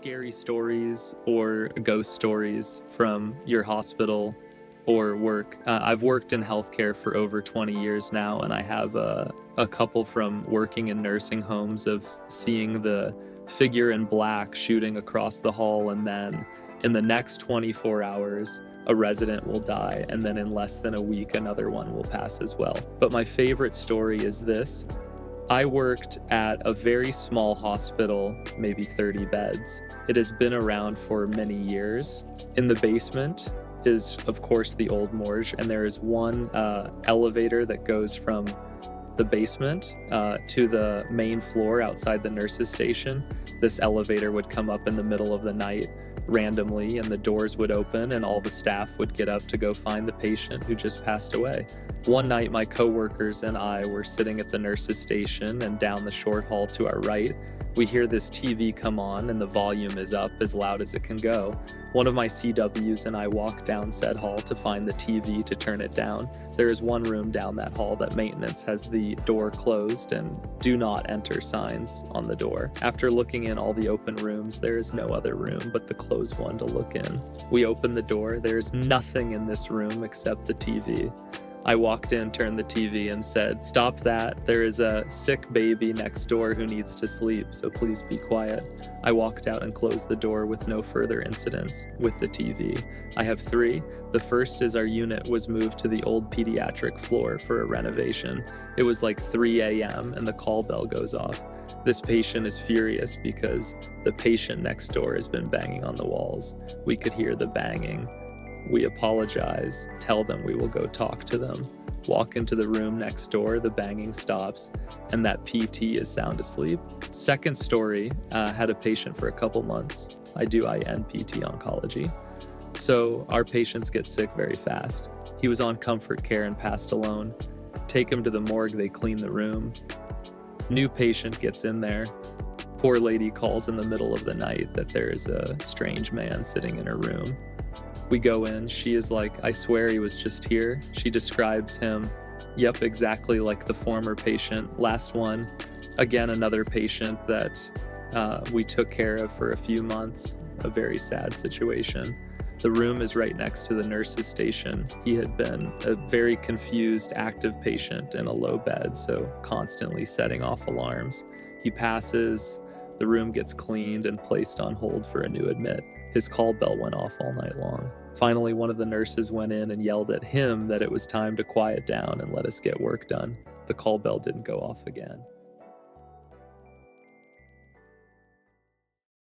scary stories or ghost stories from your hospital or work? I've worked in healthcare for over 20 years now, and I have a couple from working in nursing homes of seeing the figure in black shooting across the hall, and then in the next 24 hours, a resident will die, and then in less than a week, another one will pass as well. But my favorite story is this. I worked at a very small hospital, maybe 30 beds. It has been around for many years. In the basement is, of course, the old morgue, and there is one elevator that goes from the basement to the main floor outside the nurses' station. This elevator would come up in the middle of the night randomly, and the doors would open and all the staff would get up to go find the patient who just passed away. One night, my coworkers and I were sitting at the nurses' station, and down the short hall to our right, we hear this TV come on and the volume is up as loud as it can go. One of my CWs and I walk down said hall to find the TV to turn it down. There is one room down that hall that maintenance has the door closed and do not enter signs on the door. After looking in all the open rooms, there is no other room but the closed one to look in. We open the door. There is nothing in this room except the TV. I walked in, turned the TV, and said, "Stop that. There is a sick baby next door who needs to sleep, so please be quiet." I walked out and closed the door with no further incidents with the TV. I have three. The first is our unit was moved to the old pediatric floor for a renovation. It was like 3 a.m. and the call bell goes off. This patient is furious because the patient next door has been banging on the walls. We could hear the banging. We apologize, tell them we will go talk to them, walk into the room next door, the banging stops, and that PT is sound asleep. Second story, had a patient for a couple months. I do INPT oncology. So our patients get sick very fast. He was on comfort care and passed alone. Take him to the morgue, they clean the room. New patient gets in there. Poor lady calls in the middle of the night that there is a strange man sitting in her room. We go in, she is like, "I swear he was just here." She describes him, yep, exactly like the former patient. Last one, again, another patient that we took care of for a few months, a very sad situation. The room is right next to the nurse's station. He had been a very confused, active patient in a low bed, so constantly setting off alarms. He passes, the room gets cleaned and placed on hold for a new admit. His call bell went off all night long. Finally, one of the nurses went in and yelled at him that it was time to quiet down and let us get work done. The call bell didn't go off again.